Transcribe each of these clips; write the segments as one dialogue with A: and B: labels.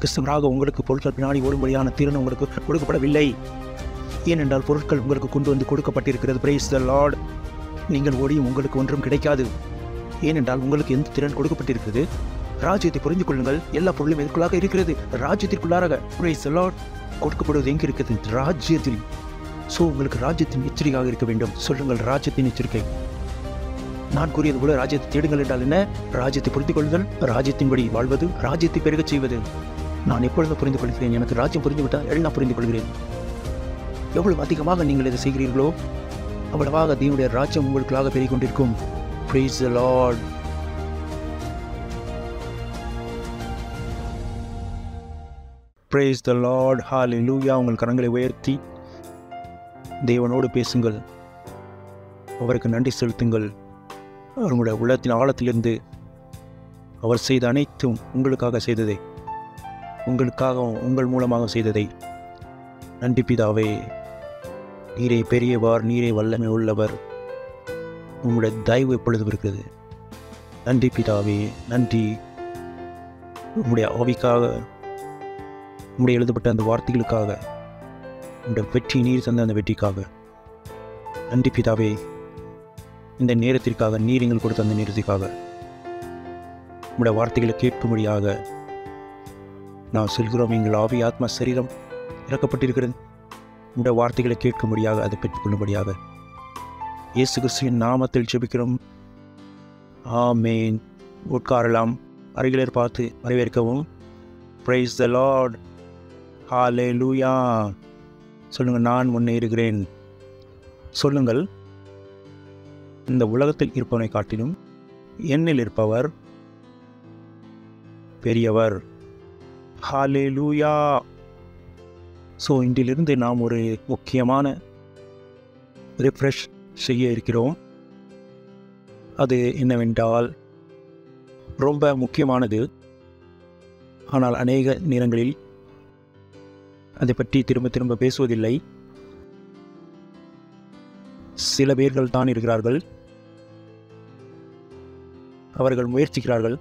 A: கிறிஸ்தவராக உங்களுக்கு பொருட்கள் பின்னாடி ஓடும்படியான திறன் உங்களுக்கு கொடுக்கப்படவில்லை. ஏனென்றால் பொருட்கள் உங்களுக்கு கொண்டு வந்து கொடுக்கப்பட்டிருக்கிறது. Price the Lord. நீங்கள் ஓடியும் உங்களுக்கு ஒன்றும் கிடைக்காது. ஏனென்றால் உங்களுக்கு எந்த திறன் கொடுக்கப்பட்டிருக்கிறது? ராஜ்யத்தை புரிந்து கொள்ளுங்கள். எல்லா பொருளும் எதற்குள்ளாக இருக்கிறது? ராஜ்யத்திற்குள்ளாக. Price the Lord. கொடுக்கப்படுவது எங்கே இருக்கிறது? ராஜ்யத்தில். ஸோ உங்களுக்கு ராஜ்யத்தின் எச்சரிக்கையாக இருக்க வேண்டும். சொல்லுங்கள், ராஜ்யத்தின் எச்சரிக்கை. நான் கூறியது போல ராஜ்யத்தை தேடுங்கள் என்றால் என்ன? ராஜ்யத்தை புரிந்து கொள்ளுங்கள், ராஜ்யத்தின்படி வாழ்வது, ராஜ்யத்தை பெருகச் செய்வது. நான் எப்பொழுது புரிந்து கொள்கிறேன்? எனக்கு ராஜ்யம் புரிந்துவிட்டால் எல்லாம் புரிந்து கொள்கிறேன். எவ்வளவு அதிகமாக நீங்கள் இதை செய்கிறீர்களோ அவ்வளவாக தேவனுடைய ராஜ்யம் உங்களுக்காக பெருகிக் கொண்டிருக்கும். Praise the Lord. Praise the Lord. Hallelujah. உங்கள் கரங்களை உயர்த்தி தேவனோடு பேசுங்கள். அவருக்கு நன்றி செலுத்துங்கள். அவருடைய உள்ளத்தின் ஆழத்திலிருந்து அவர் செய்த அனைத்தும் உங்களுக்காக செய்ததை, உங்களுக்காக உங்கள் மூலமாக செய்ததை. நன்றி பிதாவே, நீரே பெரியவர், நீரே வல்லமை உள்ளவர். உங்களுடைய தயவு எப்பொழுதும் இருக்கிறது. நன்றி பிதாவே, நன்றி. உங்களுடைய ஆவிக்காக, உங்களுடைய எழுதப்பட்ட அந்த வார்த்தைகளுக்காக, உங்களுடைய வெற்றி, நீர் தந்த அந்த வெற்றிக்காக நன்றி பிதாவே. இந்த நேரத்திற்காக, நீர் எங்கள் கொடுத்த அந்த நேரத்திற்காக, உங்களுடைய வார்த்தைகளை கேட்கும்படியாக நான் சொல்கிறோம். எங்கள் ஆவி, ஆத்மா, சரீரம் இறக்கப்பட்டிருக்கிறது. உங்களுடைய வார்த்தைகளை கேட்கும்படியாக, அதை பெற்றுக்கொள்ளும்படியாக இயேசு கிறிஸ்துவின் நாமத்தில் ஜெபிக்கிறோம். ஆமேன். உட்காரலாம். அருகிலர் பார்த்து வரவேற்கவும். Praise the Lord. Hallelujah. சொல்லுங்கள், நான் முன்னேறுகிறேன். சொல்லுங்கள், இந்த உலகத்தில் இருப்பவனை காட்டிலும் என்னில் இருப்பவர் பெரியவர். ஹalleluya. ஸோ இன்றிலிருந்து நாம் ஒரு முக்கியமான ரிஃப்ரெஷ் செய்ய இருக்கிறோம். அது என்னவென்றால், ரொம்ப முக்கியமானது. ஆனால் அநேக நேரங்களில் அதை பற்றி திரும்ப திரும்ப பேசுவதில்லை. சில பேர்கள் தான் இருக்கிறார்கள், அவர்கள் முயற்சிக்கிறார்கள்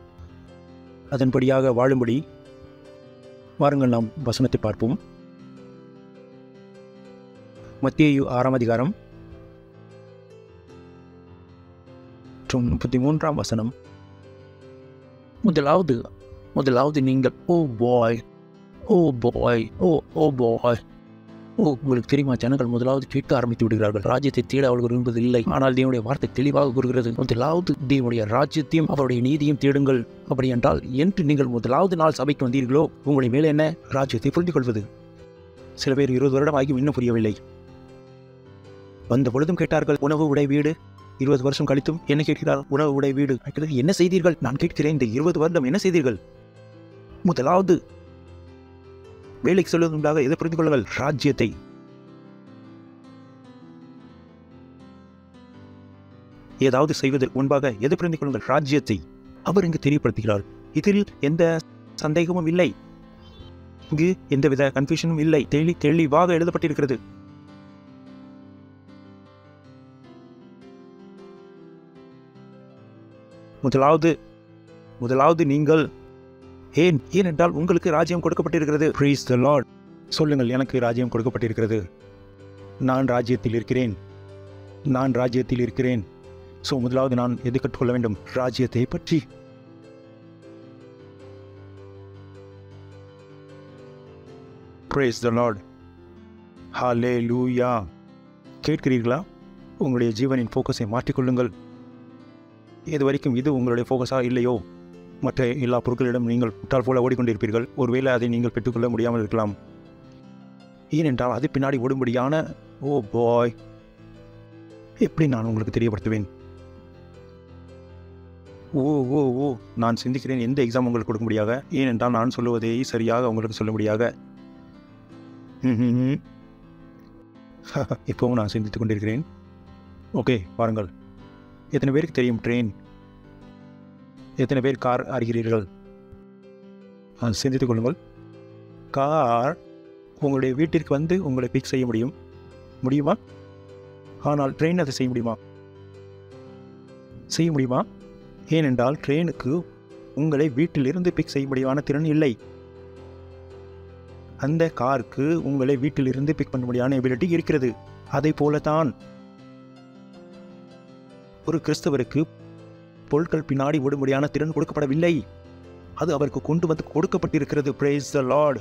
A: அதன்படியாக வாழும்படி. வாருங்கள், நாம் வசனத்தை பார்ப்போம். மத்தேயு 6ஆம் அதிகாரம் 33ஆம் வசனம். முதலாவது நீங்கள் உங்களுக்கு தெரியுமா, ஜனங்கள் முதலாவது கேட்க ஆரம்பித்து விடுகிறார்கள். ராஜ்யத்தை தேட அவர்கள் விரும்புவது இல்லை. ஆனால் தேவனுடைய வார்த்தை தெளிவாக கூறுகிறது, முதலாவது தேவனுடைய ராஜ்யத்தையும் அவருடைய நீதியும் தேடுங்கள். அப்படி என்றால், என்று நீங்கள் முதலாவது நாள் சபைக்கு வந்தீர்களோ, உங்களுடைய மேலே என்ன? ராஜ்யத்தை புரிந்து கொள்வது. சில பேர் 20 வருடம் ஆகியும் இன்னும் புரியவில்லை. வந்த பொழுதும் கேட்டார்கள், உணவு, உடை, வீடு. 20 வருஷம் கழித்தும் என்ன கேட்கிறார்? உணவு, உடை, வீடு. என்ன செய்தீர்கள்? நான் கேட்கிறேன், இந்த 20 வருடம் என்ன செய்தீர்கள்? முதலாவது வேலைக்கு சொல்வதற்காக எதை புரிந்து கொள்ளுங்கள்? ராஜ்யத்தை. ஏதாவது செய்வதற்கு முன்பாக எதை புரிந்து கொள்ளுங்கள்? ராஜ்யத்தை. அவர் இங்கு தெரியப்படுத்துகிறார். இதில் எந்த சந்தேகமும் இல்லை. இங்கு எந்தவித கன்ஃபியூஷனும் இல்லை. தெளிவாக எழுதப்பட்டிருக்கிறது. முதலாவது நீங்கள். ஏனென்றால் உங்களுக்கு ராஜ்யம் கொடுக்கப்பட்டிருக்கிறது. Praise the Lord. சொல்லுங்கள், எனக்கு ராஜ்யம் கொடுக்கப்பட்டிருக்கிறது. நான் ராஜ்யத்தில் இருக்கிறேன். ஸோ முதலாவது நான் எதை கற்றுக்கொள்ள வேண்டும்? ராஜ்யத்தை பற்றி. Praise the Lord. Hallelujah. கேட்கிறீர்களா? உங்களுடைய ஜீவனின் ஃபோக்கஸை மாற்றிக்கொள்ளுங்கள். இது வரைக்கும் இது உங்களுடைய ஃபோக்கஸாக இல்லையோ, மற்ற எல்லா பொருட்களிடம் நீங்கள் முட்டாள் போல ஓடிக்கொண்டிருப்பீர்கள். ஒருவேளை அதை நீங்கள் பெற்றுக்கொள்ள முடியாமல் இருக்கலாம். ஏனென்றால் அது பின்னாடி ஓடும்படியான பாய், எப்படி நான் உங்களுக்கு தெரியப்படுத்துவேன்? நான் சிந்திக்கிறேன், எந்த எக்ஸாம் உங்களுக்கு கொடுக்க முடியாக? ஏனென்றால் நான் சொல்லுவதை சரியாக உங்களுக்கு சொல்ல முடியாக. இப்போவும் நான் சிந்தித்துக் கொண்டிருக்கிறேன். ஓகே, பாருங்கள். எத்தனை பேருக்கு தெரியும் ட்ரெயின்? எத்தனை பேர் கார் அறிகிறீர்கள்? சிந்தித்துக் கொள்ளுங்கள். கார் உங்களுடைய வீட்டிற்கு வந்து உங்களை பிக் செய்ய முடியுமா? ஆனால் ட்ரெயின் அதை செய்ய முடியுமா? ஏனென்றால் ட்ரெயினுக்கு உங்களை வீட்டிலிருந்து பிக் செய்ய முடியாத திறன் இல்லை. அந்த காருக்கு உங்களை வீட்டிலிருந்து பிக் பண்ண முடியாத எபிலிட்டி இருக்கிறது. அதை போலதான் ஒரு கிறிஸ்தவருக்கு பொருட்கள் பின்னாடி ஓடும்படியான திறன் கொடுக்கப்படவில்லை. அது அவருக்கு கொண்டு வந்து கொடுக்கப்பட்டிருக்கிறது. Praise the Lord.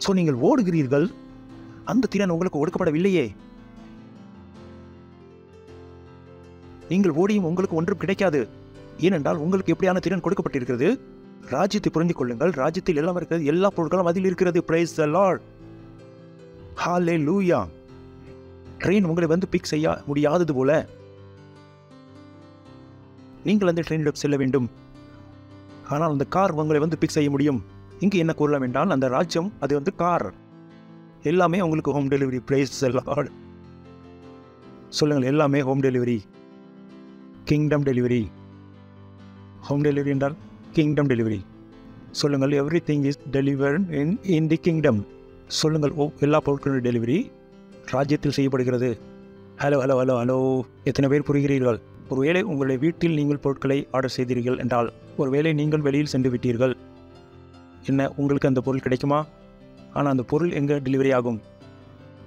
A: சோ நீங்கள் ஓடுகிறீர்கள், அந்த திறன் உங்களுக்கு கொடுக்கப்படவில்லையே. நீங்கள் ஓடியும் உங்களுக்கு ஒன்றும் கிடைக்காது. ஏனென்றால் உங்களுக்கு எப்படியான திறன் கொடுக்கப்பட்டிருக்கிறது? ராஜ்யத்தை புரிந்து கொள்ளுங்கள். ராஜ்யத்தில் எல்லாம் இருக்கிறது, எல்லா பொருட்களும் அதில் இருக்கிறது. Praise the Lord. Hallelujah. Train உங்களை வந்து பிக் செய்ய முடியாதது போல நீங்கள் அந்த ட்ரெயினிடம் செல்ல வேண்டும். ஆனால் அந்த கார் உங்களை வந்து பிக் செய்ய முடியும். இங்கு என்ன கூறலாம் என்றால், அந்த ராஜ்யம் அது வந்து கார், எல்லாமே உங்களுக்கு home delivery. Praise the Lord. சொல்லுங்கள், எல்லாமே home delivery, kingdom delivery. Home delivery என்றால் கிங்டம் டெலிவரி. சொல்லுங்கள், everything is delivered in the kingdom. சொல்லுங்கள், எல்லா பொருட்களும் டெலிவரி ராஜ்யத்தில் செய்யப்படுகிறது. ஹலோ ஹலோ ஹலோ ஹலோ, எத்தனை பேர் புரிகிறீர்கள்? ஒருவேளை உங்களுடைய வீட்டில் நீங்கள் பொருட்களை ஆர்டர் செய்தீர்கள் என்றால், ஒருவேளை நீங்கள் வெளியில் சென்று விட்டீர்கள், என்ன உங்களுக்கு அந்த பொருள் கிடைக்குமா? ஆனால் அந்த பொருள் எங்கே டெலிவரி ஆகும்?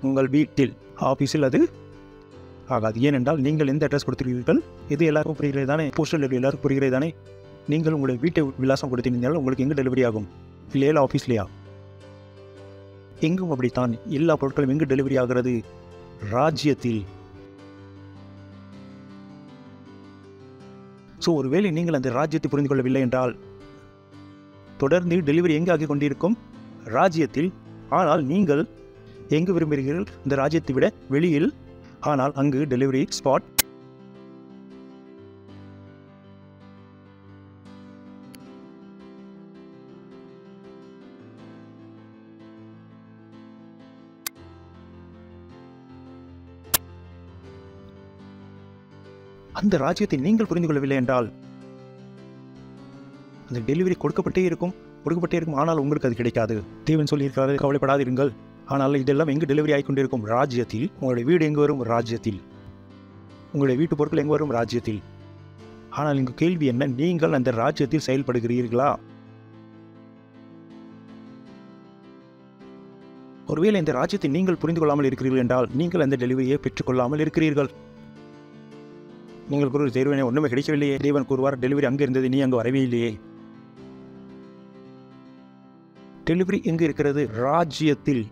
A: உங்கள் வீட்டில். ஆஃபீஸில் அது ஆகாது. ஏனென்றால் நீங்கள் எந்த அட்ரஸ் கொடுத்துருக்கீர்கள், இது எல்லாருக்கும் புரிகிறது தானே? போஸ்டல் டெலிவரி எல்லாருக்கும் புரிகிறது தானே? நீங்கள் உங்களுடைய வீட்டை விலாசம் கொடுத்திருந்தால் உங்களுக்கு எங்கே டெலிவரி ஆகும்? இல்லையா ஆஃபீஸ்லையா? எங்கும் அப்படித்தான். எல்லா பொருட்களும் எங்கு டெலிவரி ஆகிறது? ராஜ்யத்தில். ஸோ ஒருவேளை நீங்கள் அந்த ராஜ்யத்தை புரிந்து கொள்ளவில்லை என்றால், தொடர்ந்து டெலிவரி எங்கே ஆகி கொண்டிருக்கும்? ராஜ்யத்தில். ஆனால் நீங்கள் எங்கு விரும்புகிறீர்கள்? இந்த ராஜ்யத்தை விட வெளியில். ஆனால் அங்கு டெலிவரி ஸ்பாட். அந்த ராஜ்யத்தை நீங்கள் புரிந்து கொள்ளவில்லை என்றால், அந்த டெலிவரி கொடுக்கப்பட்டே இருக்கும். ஆனால் உங்களுக்கு அது கிடைக்காது. தேவன் சொல்லியிருக்கிறாரு, கவலைப்படாதிருங்கள். ஆனால் இதெல்லாம் எங்கு டெலிவரி ஆகிக்கொண்டிருக்கும்? ராஜ்யத்தில். உங்களுடைய வீடு எங்கு வரும்? ராஜ்யத்தில். உங்களுடைய வீட்டு பொருட்கள் எங்கு வரும்? ராஜ்யத்தில். ஆனால் இங்கு கேள்வி என்ன? நீங்கள் அந்த ராஜ்யத்தில் செயல்படுகிறீர்களா? ஒருவேளை இந்த ராஜ்யத்தை நீங்கள் புரிந்து கொள்ளாமல் இருக்கிறீர்கள் என்றால், நீங்கள் அந்த டெலிவரியை பெற்றுக்கொள்ளாமல் இருக்கிறீர்கள். நீங்கள் கூறுவது, தேவனே ஒன்றுமே கிடைக்கவில்லையே. தேவன் கூறுவார், டெலிவரி அங்கே இருந்தது, நீ அங்கே வரவே இல்லையே. டெலிவரி எங்கு இருக்கிறது? ராஜ்யத்தில்.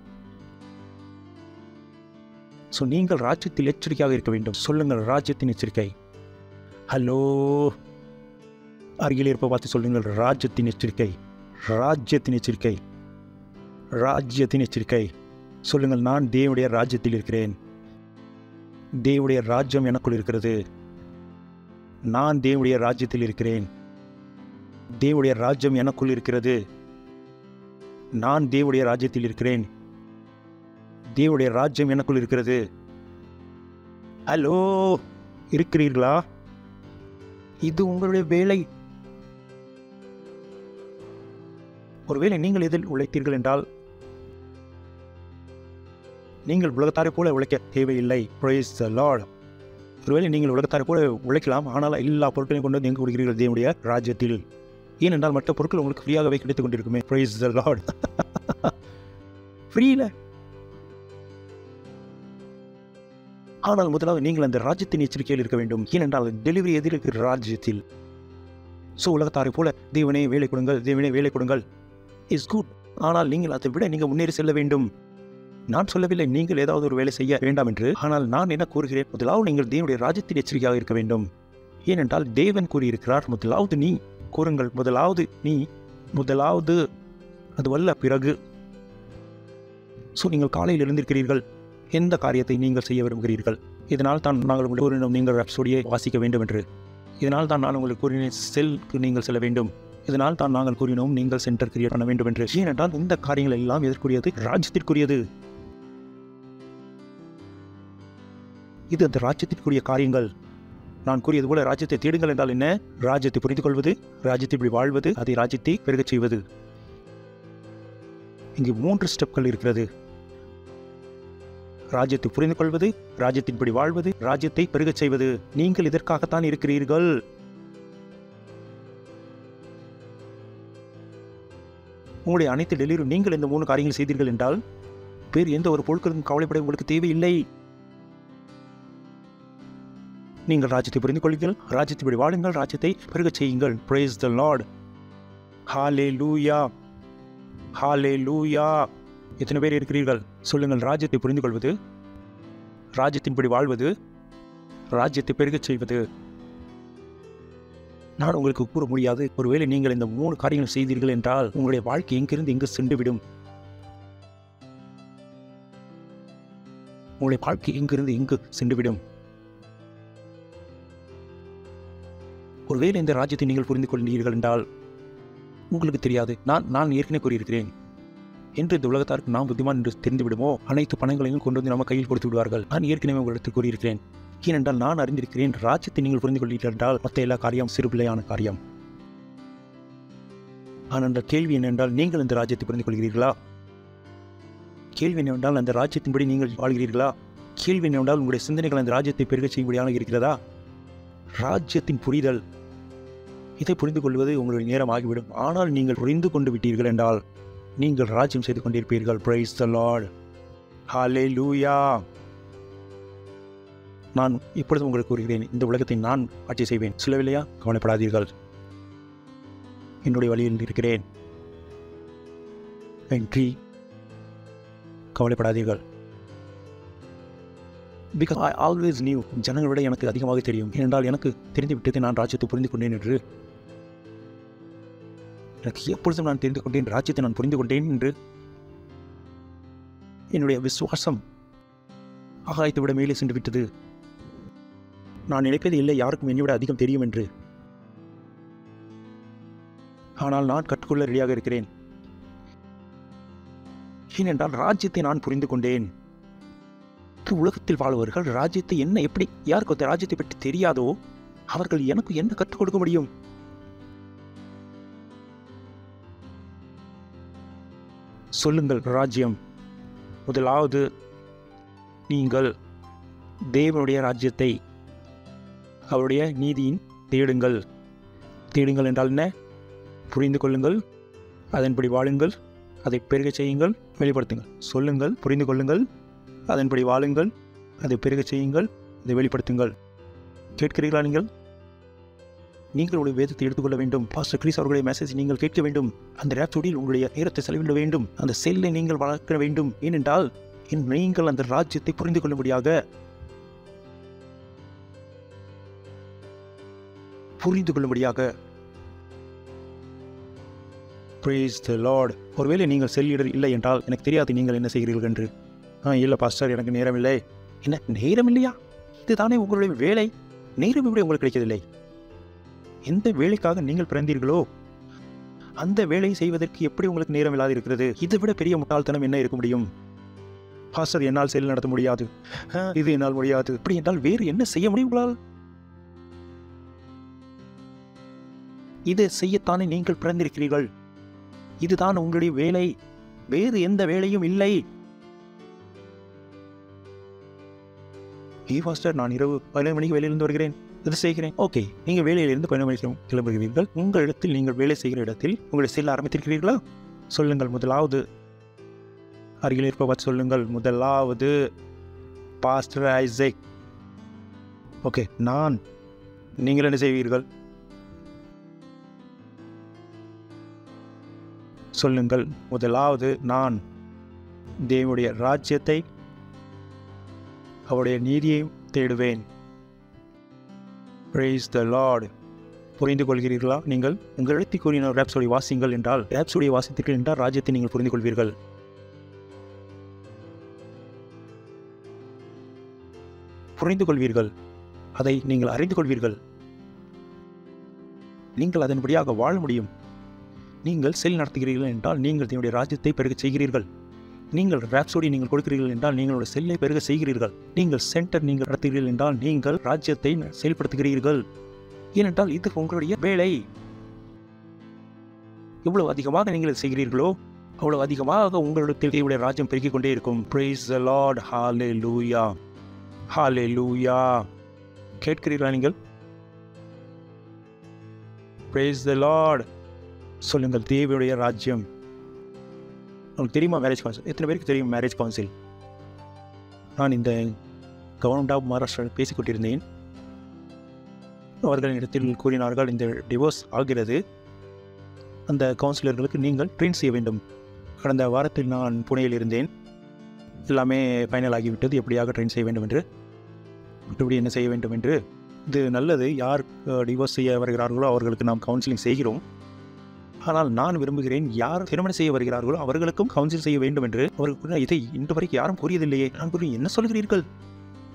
A: ஸோ நீங்கள் ராஜ்யத்தில் எச்சரிக்கையாக இருக்க வேண்டும். சொல்லுங்கள், ராஜ்யத்தின் எச்சரிக்கை. ஹலோ, அருகில் இருப்ப பார்த்து சொல்லுங்கள், ராஜ்யத்தின் எச்சரிக்கை, ராஜ்யத்தின் எச்சரிக்கை, ராஜ்யத்தின் எச்சரிக்கை. சொல்லுங்கள், நான் தேவனுடைய ராஜ்யத்தில் இருக்கிறேன். தேவனுடைய ராஜ்யம் எனக்குள் இருக்கிறது. நான் தேவனுடைய ராஜ்யத்தில் இருக்கிறேன். தேவனுடைய ராஜ்யம் எனக்குள் இருக்கிறது. நான் தேவனுடைய ராஜ்யத்தில் இருக்கிறேன். தேவனுடைய ராஜ்யம் எனக்குள் இருக்கிறது. ஹலோ, இருக்கிறீர்களா? இது உங்களுடைய வேலை. ஒருவேளை நீங்கள் இதில் உழைத்தீர்கள் என்றால், நீங்கள் உலகத்தாரை போல உழைக்க தேவையில்லை. Praise the Lord. ஒருவேளை நீங்கள் உலகத்தாரை போல உழைக்கலாம், ஆனால் எல்லா பொருட்களையும் கொண்டு வந்து எங்கு கொடுக்கிறீர்கள்? தேவனுடைய ராஜ்யத்தில். ஏனென்றால் மற்ற பொருட்கள் உங்களுக்கு ஃப்ரீயாகவே கிடைத்துக் கொண்டிருக்குமே. Praise the Lord. ஃப்ரீல. ஆனால் முதலாவது நீங்கள் அந்த ராஜ்யத்தின் எச்சரிக்கையில் இருக்க வேண்டும். ஏனென்றால் டெலிவரி எதில் இருக்கிற? ராஜ்யத்தில். ஸோ உலகத்தாரை போல தேவனே வேலை கொடுங்கள், தேவனே வேலை கொடுங்கள் இஸ் குட். ஆனால் நீங்கள் அதை விட நீங்கள் முன்னேறி செல்ல வேண்டும். நான் சொல்லவில்லை நீங்கள் ஏதாவது ஒரு வேலை செய்ய வேண்டாம் என்று. ஆனால் நான் என்ன கூறுகிறேன்? முதலாவது நீங்கள் தேவனுடைய ராஜ்யத்தின் எச்சரிக்கையாக இருக்க வேண்டும். ஏனென்றால் தேவன் கூறியிருக்கிறார், முதலாவது நீ கூறுங்கள், முதலாவது நீ, முதலாவது அதுவல்ல பிறகு. ஸோ நீங்கள் காலையில் எழுந்திருக்கிறீர்கள், எந்த காரியத்தை நீங்கள் செய்ய விரும்புகிறீர்கள்? இதனால் தான் நாங்கள் உங்களுக்கு கூறினோம் நீங்கள் ரப்சோடியை வாசிக்க வேண்டும் என்று. இதனால் தான் நான் உங்களுக்கு கூறினேன் செல்க்கு நீங்கள் செல்ல வேண்டும். இதனால் தான் நாங்கள் கூறினோம் நீங்கள் சென்டர் கிரியேட் பண்ண வேண்டும் என்று. ஏனென்றால் இந்த காரியங்கள் எல்லாம் எதற்குரியது? ராஜ்யத்திற்குரியது. இது அந்த ராஜ்யத்திற்குரிய காரியங்கள். நான் கூறியது போல ராஜ்யத்தை தேடுங்கள் என்றால் என்ன? ராஜ்யத்தை புரிந்து கொள்வது, ராஜ்யத்தை இப்படி வாழ்வது, அதை ராஜ்யத்தை பெருகச் செய்வது. இங்கு 3 ஸ்டெப்கள் இருக்கிறது. ராஜ்யத்தை புரிந்து கொள்வது, ராஜ்யத்தின்படி வாழ்வது, ராஜ்யத்தை பெருகச் செய்வது. நீங்கள் இதற்காகத்தான் இருக்கிறீர்கள். உங்களுடைய அனைத்து டெலிவரி நீங்கள் இந்த 3 காரியங்கள் செய்தீர்கள் என்றால் வேறு எந்த ஒரு பொருட்களுக்கும் கவலைப்பட உங்களுக்கு தேவையில்லை. நீங்கள் ராஜ்யத்தை புரிந்து கொள்ளுங்கள், ராஜ்யத்தை வாழுங்கள், ராஜ்யத்தை பெருகச் செய்யுங்கள். Praise the Lord. Hallelujah. Hallelujah. எத்தனை பேர் இருக்கிறீர்கள்? சொல்லுங்கள். ராஜ்யத்தை புரிந்து கொள்வது, ராஜ்யத்தின்படி வாழ்வது, ராஜ்யத்தை பெருகச் செய்வது. நான் உங்களுக்கு கூற முடியாது. ஒருவேளை நீங்கள் இந்த 3 காரியங்கள் செய்தீர்கள் என்றால் உங்களுடைய வாழ்க்கை எங்கிருந்து எங்கு சென்றுவிடும். உங்களுடைய வாழ்க்கை எங்கிருந்து எங்கு சென்றுவிடும். ஒருவேளை இந்த ராஜ்யத்தை நீங்கள் புரிந்து கொண்டீர்கள் என்றால் உங்களுக்கு தெரியாது. நான் ஏற்கனவே கூறியிருக்கிறேன், என்று இந்த உலகத்தாருக்கு நாம் புத்திமான் என்று தெரிந்து விடுமோ அனைத்து பணங்களையும் கொண்டு வந்து நம்ம கையில் கொடுத்து விடுவார்கள். நான் ஏற்கனவே உங்களிடத்தில் கூறியிருக்கிறேன். ஏனென்றால் நான் அறிந்திருக்கிறேன், ராஜ்யத்தை நீங்கள் புரிந்து கொண்டீர்கள் என்றால் மற்ற எல்லா காரியம் சிறுபிள்ளையான காரியம். ஆனால் அந்த கேள்வி என்னென்றால், நீங்கள் இந்த ராஜ்யத்தை புரிந்து கொள்கிறீர்களா? கேள்வி என்னவென்றால், அந்த ராஜ்யத்தின்படி நீங்கள் வாழ்கிறீர்களா? கேள்வி என்னவென்றால், உங்களுடைய சிந்தனைகள் அந்த ராஜ்யத்தை பெருக செய்யும்படியாக இருக்கிறதா? ராஜ்யத்தின் புரிதல், இதை புரிந்து கொள்வது உங்களுடைய நேரம் ஆகிவிடும். ஆனால் நீங்கள் புரிந்து கொண்டு விட்டீர்கள் என்றால் நீங்கள் ராஜ்யம் செய்து கொண்டிருப்பீர்கள். Praise the Lord. Hallelujah. நான் இப்பொழுது உங்களுக்கு கூறுகிறேன், இந்த உலகத்தை நான் ஆட்சி செய்வேன். சொல்லவில்லையா? கவலைப்படாதீர்கள், என்னுடைய வழியில் இருக்கிறேன். வெற்றி. கவலைப்படாதீர்கள். Because I always knew, ஜனங்களை விட எனக்கு அதிகமாக தெரியும். ஏனென்றால் எனக்கு தெரிந்து விட்டது, நான் ராஜ்யத்தை புரிந்து கொண்டேன் என்று. எனக்கு எப்பொழுதும் நான் தெரிந்து கொண்டேன், ராஜ்யத்தை நான் புரிந்து கொண்டேன் என்று. என்னுடைய விசுவாசம் ஆகாயத்தை விட மேலே சென்று விட்டது. நான் நினைப்பது இல்லை யாருக்கும் என்னை விட அதிகம் தெரியும் என்று. ஆனால் நான் கற்றுக்கொள்ள ரெடியாக இருக்கிறேன். ஏனென்றால் ராஜ்யத்தை நான் புரிந்து கொண்டேன். உலகத்தில் வாழ்வர்கள் ராஜ்யத்தை என்ன எப்படி யாருக்கு ராஜ்யத்தை பற்றி தெரியாதோ அவர்கள் எனக்கு என்ன கற்றுக் கொடுக்க முடியும்? சொல்லுங்கள். ராஜ்யம். முதலாவது நீங்கள் தேவனுடைய ராஜ்யத்தை, அவருடைய நீதியின் தேடுங்கள். தேடுங்கள் என்றால் என்ன? புரிந்து கொள்ளுங்கள், அதன்படி வாழுங்கள், அதை பெருக செய்யுங்கள், வெளிப்படுத்துங்கள். சொல்லுங்கள். புரிந்து கொள்ளுங்கள், அதன்படி வாழுங்கள், அதை பெருக செய்யுங்கள், அதை வெளிப்படுத்துங்கள். கேட்கிறீர்களா? நீங்கள் உங்களுடைய வேதத்தை எடுத்துக்கொள்ள வேண்டும். பாஸ்டர் கிறிஸ் அவர்களுடைய மெசேஜ் நீங்கள் கேட்க வேண்டும். அந்த ரேப்சோடியில் உங்களுடைய நேரத்தை செலவிட வேண்டும். அந்த செல்லை நீங்கள் வளர்க்க வேண்டும். ஏனென்றால் நீங்கள் அந்த ராஜ்யத்தை புரிந்து கொள்ளும்படியாக, Praise the Lord. ஒருவேளை நீங்கள் செல்லிடர் இல்லை என்றால் எனக்கு தெரியாது நீங்கள் என்ன செய்கிறீர்கள் என்று. இல்லை பாஸ்டர், எனக்கு நேரம் இல்லை. என்ன நேரம் இல்லையா? இதுதானே உங்களுடைய வேலை. நேரம் எப்படி உங்களுக்கு கிடைக்கவில்லை? எந்த வேலைக்காக நீங்கள் பிறந்தீர்களோ அந்த வேலையை செய்வதற்கு எப்படி உங்களுக்கு நேரம் இல்லாது இருக்கிறது? இதை விட பெரிய முட்டாள்தனம் என்ன இருக்க முடியும்? பாஸ்டர், என்னால் செயல் நடத்த முடியாது, இது என்னால் முடியாது. அப்படி என்றால் வேறு என்ன செய்ய முடியும் உங்களால்? இதை செய்யத்தானே நீங்கள் பிறந்திருக்கிறீர்கள். இதுதான் உங்களுடைய வேலை, வேறு எந்த வேலையும் இல்லை. பாஸ்டர், நான் இரவு 12 மணிக்கு வேலையிலிருந்து வருகிறேன், இது செய்கிறேன். ஓகே, நீங்கள் வேலையிலிருந்து 12 மணிக்கு கிளம்புகிறீர்கள். உங்கள் இடத்தில், நீங்கள் வேலை செய்கிற இடத்தில் உங்களை செல்ல ஆரம்பித்திருக்கிறீர்களா? சொல்லுங்கள். முதலாவது அருகில் இருப்பவர் சொல்லுங்கள். முதலாவது பாஸ்டர் ஐசக். ஓகே, நான். நீங்கள் என்ன செய்வீர்கள்? சொல்லுங்கள். முதலாவது நான் தேவனுடைய ராஜ்யத்தை, அவருடைய நீதியையும் தேடுவேன். Praise the Lord. புரிந்து கொள்கிறீர்களா? நீங்கள் உங்கள் எழுத்தி கூறின ரேப்சோடி வாசிங்கள் என்றால், ரேப்சோடி வாசித்தீர்கள் என்றால் ராஜ்யத்தை நீங்கள் புரிந்து கொள்வீர்கள். புரிந்து கொள்வீர்கள், அதை நீங்கள் அறிந்து கொள்வீர்கள். நீங்கள் அதன்படியாக வாழ முடியும். நீங்கள் செல் நடத்துகிறீர்கள் என்றால் நீங்கள் தன்னுடைய ராஜ்யத்தை பெருக செய்கிறீர்கள். நீங்கள் ரேப்சோடி நீங்கள் கொடுக்கிறீர்கள் என்றால் நீங்களுடைய செல்லை பெருக செய்கிறீர்கள். நீங்கள் சென்டர் நீங்கள் நடத்துகிறீர்கள் என்றால் நீங்கள் ராஜ்யத்தை செயல்படுத்துகிறீர்கள். ஏனென்றால் இது உங்களுடைய வேலை. எவ்வளவு அதிகமாக நீங்கள் செய்கிறீர்களோ அவ்வளவு அதிகமாக உங்களுடைய தேவனுடைய ராஜ்யம் பெருகிக் கொண்டே இருக்கும். Praise the Lord. Hallelujah. Hallelujah. கேட்கிறீர்களா நீங்கள்? Praise the Lord. சொல்லுங்கள். தேவனுடைய ராஜ்யம், உங்களுக்கு தெரியுமா மேரேஜ் கவுன்சில்? எத்தனை பேருக்கு தெரியும் மேரேஜ் கவுன்சில்? நான் இந்த கவர்மெண்ட் ஆஃப் மகாராஷ்டிரா பேசிக்கொண்டிருந்தேன். அவர்களிடத்தில் கூறினார்கள், இந்த டிவோர்ஸ் ஆகிறது, அந்த கவுன்சிலர்களுக்கு நீங்கள் ட்ரெயின் செய்ய வேண்டும். கடந்த வாரத்தில் நான் புனேயில் இருந்தேன். எல்லாமே ஃபைனல் ஆகிவிட்டது, எப்படியாக ட்ரெயின் செய்ய வேண்டும் என்று, மற்றபடி என்ன செய்ய வேண்டும் என்று. இது நல்லது, யார் டிவோர்ஸ் செய்ய வருகிறார்களோ அவர்களுக்கு நாம் கவுன்சிலிங் செய்கிறோம். ஆனால் நான் விரும்புகிறேன், யார் திருமணம் செய்ய வருகிறார்களோ அவர்களுக்கும் கவுன்சில் செய்ய வேண்டும் என்று. அவர்கள் இதை இன்று வரைக்கும் யாரும் கூறியதில்லையே. நான் கூறி, என்ன சொல்கிறீர்கள்?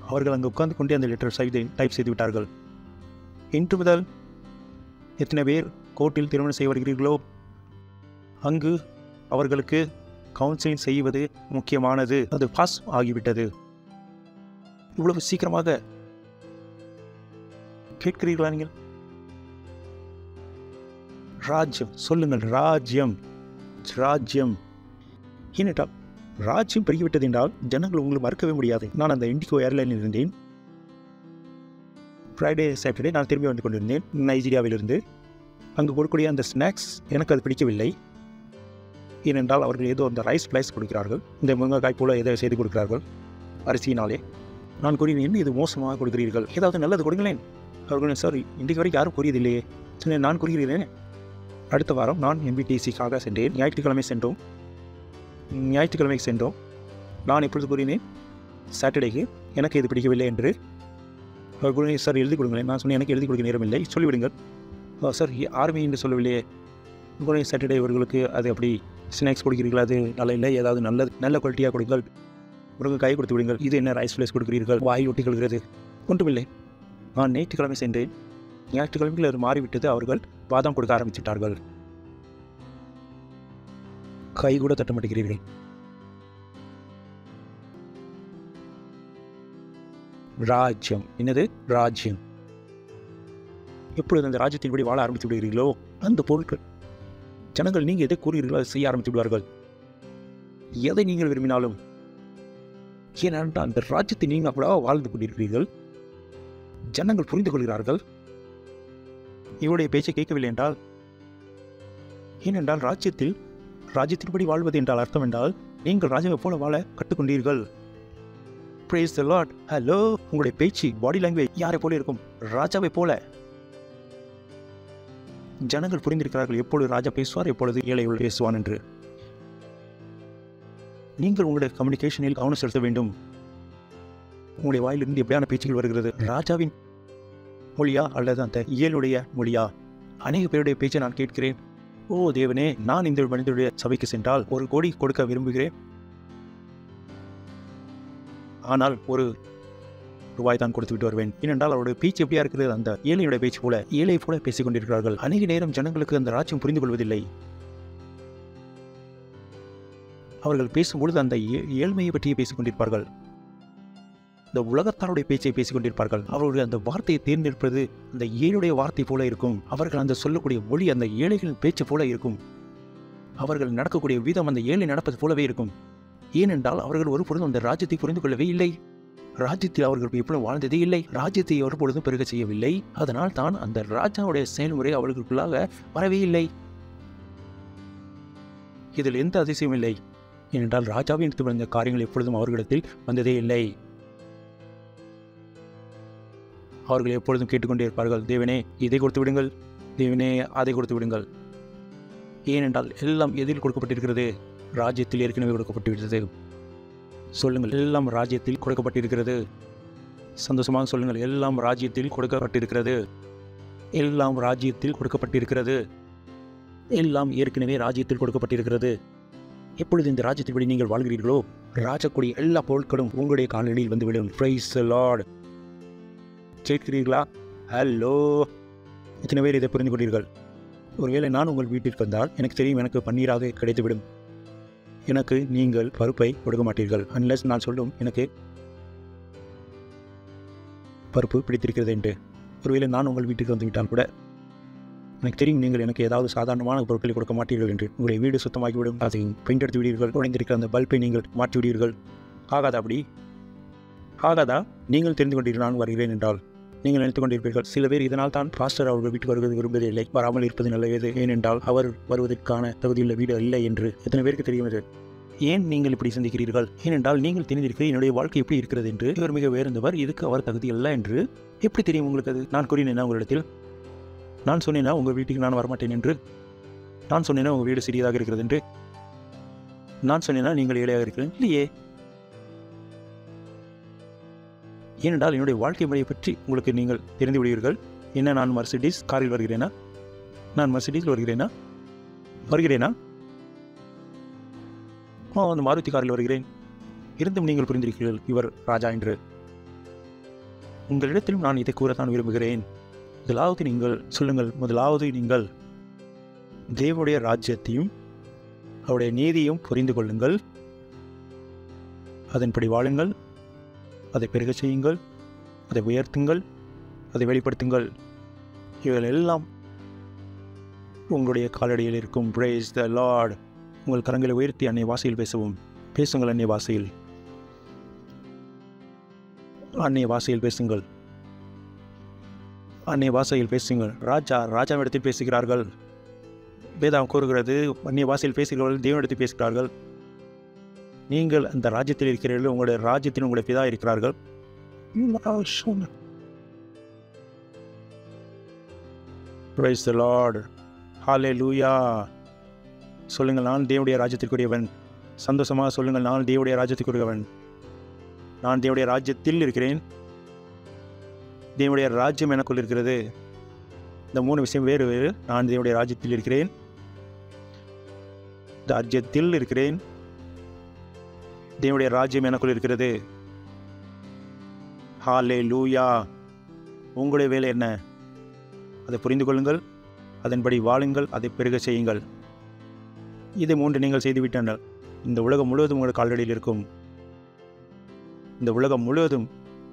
A: அவர்கள் அங்கு உட்கார்ந்து கொண்டே அந்த லெட்டர் டைப் செய்து விட்டார்கள். இன்று முதல் எத்தனை பேர் கோர்ட்டில் திருமணம் செய்ய வருகிறீர்களோ அங்கு அவர்களுக்கு கவுன்சிலிங் செய்வது முக்கியமானது. அது பாஸ் ஆகிவிட்டது. இவ்வளவு சீக்கிரமாக கேட்கிறீர்களா நீங்கள்? ராஜ்யம் சொல்லுங்கள், ராஜ்யம் ராஜ்யம். ஏனென்றால் ராஜ்யம் பெருகிவிட்டது என்றால் ஜனங்கள் உங்களுக்கு மறுக்கவே முடியாது. நான் அந்த இண்டிகோ ஏர்லைனில் இருந்தேன். ஃப்ரைடே சாட்டர்டே நான் திரும்பி வந்து கொண்டிருந்தேன் நைஜீரியாவிலிருந்து. அங்கு கொடுக்கக்கூடிய அந்த ஸ்நாக்ஸ் எனக்கு அது பிடிக்கவில்லை. ஏனென்றால் அவர்கள் ஏதோ அந்த ரைஸ் பிளைஸ் கொடுக்கிறார்கள், இந்த முருங்கைக்காய் போல ஏதோ செய்து கொடுக்கிறார்கள் அரிசியினாலே. நான் கூறினேன், என்ன இது மோசமாக கொடுக்கிறீர்கள், ஏதாவது நல்லது கொடுங்களேன். அவர்கள், சார் இன்றைக்கு வரைக்கும் யாரும் கூறியதில்லையே. சொன்னேன், நான் கூறுகிறேன். அடுத்த வாரம் நான் MBTCக்காக சென்றேன். ஞாயிற்றுக்கிழமை சென்றோம். நான் இப்பொழுது கூறினேன் சாட்டர்டேக்கு எனக்கு இது பிடிக்கவில்லை என்று. அவர் கூறினேன், சார் எழுதி கொடுங்களேன். நான் சொன்னேன், எனக்கு எழுதி கொடுக்க நேரமில்லை, சொல்லிவிடுங்கள். சார் ஆர்மி என்று சொல்லவில்லையே. கூறினேன், சாட்டர்டே இவர்களுக்கு அது அப்படி ஸ்நாக்ஸ் கொடுக்கிறீர்கள், அது நல்ல இல்லை, ஏதாவது நல்ல குவாலிட்டியாக கொடுங்கள், முருங்கைக்காய் கொடுத்து விடுங்கள். இது என்ன ரைஸ் பிளேஸ் கொடுக்கிறீர்கள், வாய் ஒட்டி கொள்கிறது. ஒன்றுமில்லை. நான் ஞாயிற்றுக்கிழமை சென்றேன். ஞாயிற்றுக்கிழமையில் அது மாறிவிட்டது. அவர்கள் பாதாம் கொடுக்க ஆரம்பித்துவிட்டார்கள். கை கூட தட்ட மாட்டேங்கிறீர்கள். ராஜ்யம் என்னது? ராஜ்யம். எப்பொழுது அந்த ராஜ்யத்தின்படி வாழ ஆரம்பித்து விடுகிறீர்களோ அந்த பொருட்கள் ஜனங்கள் நீங்கள் எதை கூறுகிறீர்களோ அதை செய்ய ஆரம்பித்து விடுவார்கள். எதை நீங்கள் விரும்பினாலும். ஏனென்றால் அந்த ராஜ்யத்தை நீங்கள் அப்படியே வாழ்ந்து கொண்டிருக்கிறீர்கள். ஜனங்கள் புரிந்து கொள்கிறார்கள். இவருடைய பேச்சை கேட்கவில்லை என்றால், ஏனென்றால் ராஜ்யத்தின்படி வாழ்வது என்றால் அர்த்தம் என்றால் நீங்கள் ராஜாவை போல வாழ கற்றுக்கொண்டீர்கள். Praise the Lord. ஹலோ, உங்களுடைய பேச்சு, பாடி லாங்குவேஜ் யாரை போல இருக்கும்? ராஜாவை போல. ஜனங்கள் புரிந்திருக்கிறார்கள் எப்பொழுது ராஜா பேசுவார், எப்பொழுது ஏழைகள் பேசுவான் என்று. நீங்கள் உங்களுடைய கம்யூனிகேஷனில் கவனம் செலுத்த வேண்டும். உங்களுடைய வாயிலிருந்து எப்படியான பேச்சுகள் வருகிறது? ராஜாவின் மொழியா அல்லது அந்த இயலுடைய மொழியா? அநேக பேருடைய பேச்சை நான் கேட்கிறேன். ஓ தேவனே, நான் இந்த மனிதனுடைய சபைக்கு சென்றால் 1 கோடி கொடுக்க விரும்புகிறேன், ஆனால் 1 ரூபாய் தான் கொடுத்து விட்டு வருவேன். ஏனென்றால் அவருடைய பேச்சு எப்படியா இருக்கிறது? அந்த ஏழையுடைய பேச்சு போல, ஏழை போல பேசிக் கொண்டிருக்கிறார்கள். அநேக நேரம் ஜனங்களுக்கு அந்த ராஜ்யம் புரிந்து கொள்வதில்லை. அவர்கள் பேசும்பொழுது அந்த ஏழ்மையை பற்றியே பேசிக் கொண்டிருப்பார்கள். இந்த உலகத்தாருடைய பேச்சை பேசிக் கொண்டிருப்பார்கள். அவர்களுடைய அந்த வார்த்தையை தேர்ந்தெடுப்பது அந்த ஏழையுடைய வார்த்தை போல இருக்கும். அவர்கள் அந்த சொல்லக்கூடிய மொழி அந்த ஏழைகளின் பேச்சு போல இருக்கும். அவர்கள் நடக்கக்கூடிய விதம் அந்த ஏழை நடப்பது போலவே இருக்கும். ஏனென்றால் அவர்கள் ஒருபொழுதும் அந்த ராஜ்யத்தை புரிந்து கொள்ளவே இல்லை. ராஜ்யத்தில் அவர்கள் எப்பொழுதும் வாழ்ந்ததே இல்லை. ராஜ்யத்தை ஒருபொழுதும் பெருக செய்யவில்லை. அதனால் தான் அந்த ராஜாவுடைய செயல்முறை அவர்களுக்குள்ளாக வரவே இல்லை. இதில் எந்த அதிசயம் இல்லை. ஏனென்றால் ராஜாவின் எடுத்து வந்த காரியங்கள் எப்பொழுதும் அவர்களிடத்தில் வந்ததே இல்லை. அவர்கள் எப்பொழுதும் கேட்டுக்கொண்டே இருப்பார்கள், தேவனே இதை கொடுத்து விடுங்கள், தேவனே அதை கொடுத்து விடுங்கள். ஏனென்றால் எல்லாம் எதில் கொடுக்கப்பட்டிருக்கிறது? ராஜ்யத்தில் ஏற்கனவே கொடுக்கப்பட்டிருக்கிறது. சொல்லுங்கள், எல்லாம் ராஜ்யத்தில் கொடுக்கப்பட்டிருக்கிறது. சந்தோஷமாக சொல்லுங்கள், எல்லாம் ராஜ்யத்தில் கொடுக்கப்பட்டிருக்கிறது. எல்லாம் ராஜ்யத்தில் கொடுக்கப்பட்டிருக்கிறது. எல்லாம் ஏற்கனவே ராஜ்யத்தில் கொடுக்கப்பட்டிருக்கிறது. எப்பொழுது இந்த ராஜ்யத்தின்படி நீங்கள் வாழ்கிறீர்களோ ராஜக்கூடிய எல்லா பொருட்களும் உங்களுடைய காலடியில் வந்துவிடும். Praise the lord. கேட்கிறீர்களா? ஹலோ, இத்தனை பேர் இதை புரிந்து கொண்டீர்கள்? ஒருவேளை நான் உங்கள் வீட்டிற்கு வந்தால் எனக்கு தெரியும், எனக்கு பன்னீராக கிடைத்துவிடும். எனக்கு நீங்கள் பருப்பை கொடுக்க மாட்டீர்கள். அன்லெஸ் நான் சொல்லும் எனக்கு பருப்பு பிடித்திருக்கிறது என்று. ஒருவேளை நான் உங்கள் வீட்டுக்கு வந்து விட்டால் கூட எனக்கு தெரியும் நீங்கள் எனக்கு ஏதாவது சாதாரணமான பொருட்களை கொடுக்க மாட்டீர்கள் என்று. உங்களுடைய வீடு சுத்தமாகிவிடும், அதை பெயிண்ட் எடுத்து விடுவீர்கள், உடைந்திருக்கிற அந்த பல்பை நீங்கள் மாற்றி விடுவீர்கள். ஆகாதா? அப்படி ஆகாதா? நீங்கள் தெரிந்து கொண்டீர்கள் நான் வருகிறேன் என்றால் நீங்கள் நினைத்துக் கொண்டிருப்பீர்கள், சில பேர் இதனால் தான் பாஸ்டர் அவர்கள் வீட்டுக்கு வருவது விரும்புவதே இல்லை, வராமல் இருப்பது நல்லது, ஏனென்றால் அவர் வருவதற்கான தகுதியுள்ள வீடு இல்லை என்று. எத்தனை பேருக்கு தெரியும் இது? ஏன் நீங்கள் இப்படி சிந்திக்கிறீர்கள்? ஏனென்றால் நீங்கள் தெரிந்திருக்கிறீர்கள் என்னுடைய வாழ்க்கை எப்படி இருக்கிறது என்று. இவர் மிக உயர்ந்தவர், இதுக்கு அவர் தகுதி அல்ல என்று. எப்படி தெரியும் உங்களுக்கு அது? நான் கூறினேனா உங்களிடத்தில்? நான் சொன்னேனா உங்கள் வீட்டுக்கு நான் வரமாட்டேன் என்று? நான் சொன்னேனா உங்கள் வீடு சிறியதாக இருக்கிறது என்று? நான் சொன்னேனா நீங்கள் ஏழையாக இருக்கிறேன்? இல்லையே. ஏனென்றால் என்னுடைய வாழ்க்கை முறையை பற்றி உங்களுக்கு நீங்கள் தெரிந்து விடுவீர்கள். என்ன, நான் மர்சிடிஸ் காரில் வருகிறேனா? நான் மர்சிடிஸில் வருகிறேனா? அந்த மாருதி காரில் வருகிறேன். இருந்தும் நீங்கள் புரிந்திருக்கிறீர்கள் இவர் ராஜா என்று. உங்களிடத்திலும் நான் இதை கூறத்தான் விரும்புகிறேன். முதலாவது நீங்கள் தேவனுடைய ராஜ்யத்தையும் அவருடைய நீதியையும் புரிந்து கொள்ளுங்கள். அதன்படி வாழுங்கள், அதை பெருக செய்யுங்கள், அதை உயர்த்துங்கள், அதை வெளிப்படுத்துங்கள். இவைகள் எல்லாம் உங்களுடைய காலடியில் இருக்கும். Praise the Lord. உங்கள் கரங்களை உயர்த்தி அன்னை வாசையில் பேசுங்கள். அன்னை வாசையில் பேசுங்கள். ராஜாவிடத்தில் பேசுகிறார்கள். வேதம் கூறுகிறது, அன்னை வாசையில் பேசுகிறவர்கள் தேவனிடத்தில் பேசுகிறார்கள். நீங்கள் அந்த ராஜ்யத்தில் இருக்கிறீர்கள். உங்களுடைய ராஜ்யத்தில் உங்களுடைய பிதா இருக்கிறார்கள். Praise the Lord. Hallelujah. சொல்லுங்கள், நான் தேவனுடைய ராஜ்யத்திற்குரியவன். சந்தோஷமாக சொல்லுங்கள், நான் தேவனுடைய ராஜ்யத்திற்குரியவன். நான் தேவனுடைய ராஜ்யத்தில் இருக்கிறேன். தேவனுடைய ராஜ்யம் எனக்குள் இருக்கிறது. இந்த 3 விஷயம் வேறு. நான் தேவனுடைய ராஜ்யத்தில் இருக்கிறேன், தேவனுடைய ராஜ்யம் எனக்குள் இருக்கிறது. ஹல்லேலூயா. உங்களுடைய வேலை என்ன? அதை புரிந்து கொள்ளுங்கள், அதன்படி வாழுங்கள், அதை பெருக செய்யுங்கள். இதை 3 நீங்கள் செய்துவிட்டால் இந்த உலகம் முழுவதும் உங்கள் காலடியில் இருக்கும். இந்த உலகம் முழுவதும்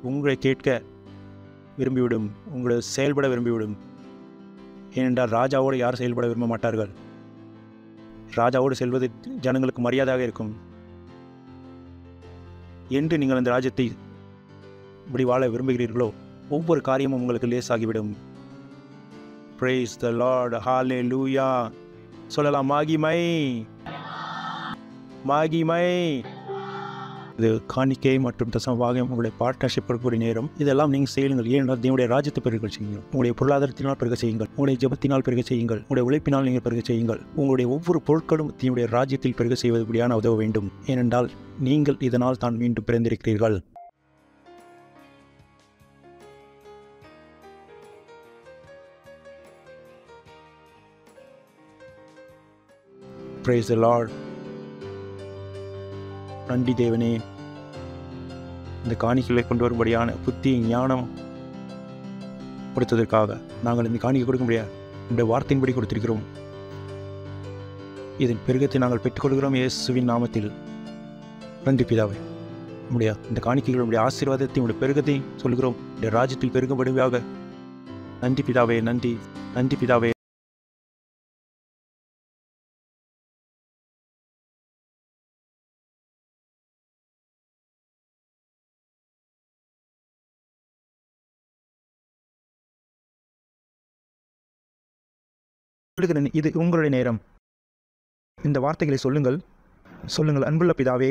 A: உங்களை கேட்க விரும்பிவிடும், உங்களை செயல்பட விரும்பிவிடும். ஏனென்றால் ராஜாவோடு யார் செயல்பட விரும்ப மாட்டார்கள்? ராஜாவோடு செல்வது ஜனங்களுக்கு மரியாதையாக இருக்கும் என்று நீங்கள் அந்த ராஜ்யத்தை இப்படி வாழ விரும்புகிறீர்களோ ஒவ்வொரு காரியமும் உங்களுக்கு லேசாகிவிடும். Praise the Lord. Hallelujah. சொல்லலாம், மகிமை. இது காணிக்கை மற்றும் தசமபாகம் உங்களுடைய பார்ட்னர்ஷிப் கூடிய நேரம். இதெல்லாம் நீங்கள் செய்யுங்கள். ஏனென்றால் தேவனுடைய ராஜ்யத்தை பெருக செய்யுங்கள். உங்களுடைய பொருளாதாரத்தினால் பெருக செய்யுங்கள், உங்களுடைய ஜெபத்தினால் பெருக செய்யுங்கள், உங்களுடைய உழைப்பினால் நீங்கள் பெருக செய்யுங்கள். உங்களுடைய ஒவ்வொரு பொருட்களும் தேவனுடைய ராஜ்யத்தில் பெருக செய்வதற்குடியான உதவ வேண்டும். ஏனென்றால் நீங்கள் இதனால் தான் மீண்டும் பிறந்திருக்கிறீர்கள். Praise the Lord. நன்றி தேவனே, இந்த காணிக்கைகளை கொண்டு வரும்படியான புத்தி ஞானம் கொடுத்ததற்காக. நாங்கள் இந்த காணிக்கை கொடுக்க முடியாது, இந்த வார்த்தையின்படி கொடுத்திருக்கிறோம். இதன் பெருகத்தை நாங்கள் பெற்றுக்கொள்கிறோம் இயேசுவின் நாமத்தில். நன்றி பிதாவே. இந்த காணிக்கைகளுடைய ஆசீர்வாதத்தை உடைய பெருகத்தை சொல்கிறோம். இந்த ராஜ்யத்தில் பெருகும்படியாக நன்றி பிதாவே. நன்றி பிதாவே. இது உங்களுடைய நேரம். இந்த வார்த்தைகளை சொல்லுங்கள். அன்புள்ள பிதாவே,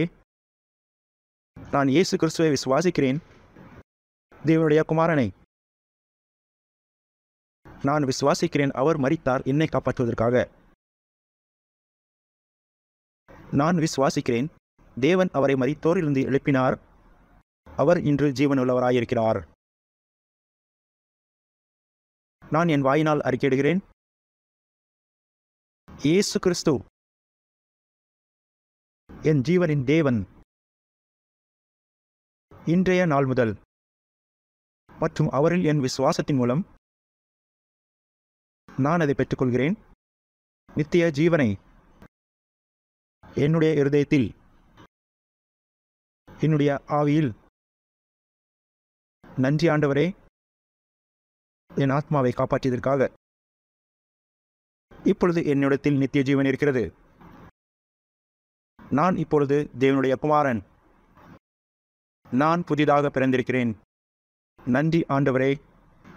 A: நான் இயேசு கிறிஸ்துவை விசுவாசிக்கிறேன், தேவனுடைய குமாரனை. நான் விசுவாசிக்கிறேன், அவர் மரித்தார் என்னை காப்பாற்றுவதற்காக. நான் விசுவாசிக்கிறேன், தேவன் அவரை மரித்தோரிலிருந்து எழுப்பினார். அவர் இன்று ஜீவனுள்ளவராயிருக்கிறார். நான் என் வாயினால் அறிக்கையிடுகிறேன், இயேசு கிறிஸ்து என் ஜீவனின் தேவன். இன்றைய நாள் முதல் மற்றும் அவரில் என் விசுவாசத்தின் மூலம் நான் அதை பெற்றுக்கொள்கிறேன். நித்திய ஜீவனை என்னுடைய இருதயத்தில், என்னுடைய ஆவியில். நன்றி ஆண்டவரே, என் ஆத்மாவை காப்பாற்றியதற்காக. இப்பொழுது என்னிடத்தில் நித்திய ஜீவன் இருக்கிறது. நான் இப்பொழுது தேவனுடைய குமாரன். நான் புதிதாக பிறந்திருக்கிறேன். நன்றி ஆண்டவரே.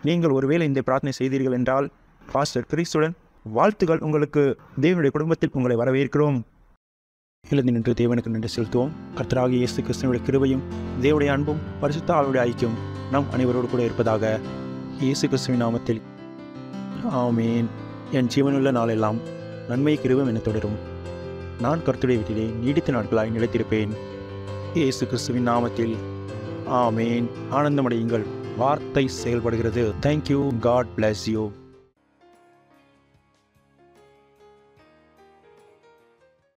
A: நீங்கள் ஒருவேளை இந்த பிரார்த்தனை செய்தீர்கள் என்றால், பாஸ்டர் கிறிஸ்துடன் வாழ்த்துகள். உங்களுக்கு தேவனுடைய குடும்பத்தில் உங்களை வரவேற்கிறோம். எழுந்து நின்று தேவனுக்கு நன்றி செலுத்துவோம். கர்த்தராகிய இயேசு கிறிஸ்துவினுடைய கிருபையும் தேவனுடைய அன்பும் பரிசுத்த ஆவியுடைய ஐக்கியம் நம் அனைவரோடு கூட இருப்பதாக. இயேசு கிறிஸ்துவின் நாமத்தில் ஆமேன். என் ஜீவனுள்ள நாளெல்லாம் நன்மை கிருபையும் என தொடரும். நான் கர்த்தருடைய வீட்டிலே நீடித்த நாட்களாய் நிலைத்திருப்பேன். இயேசு கிறிஸ்துவின் நாமத்தில் ஆமேன். ஆனந்தமடையுங்கள். வார்த்தை செயல்படுகிறது. தேங்க்யூ. God bless you.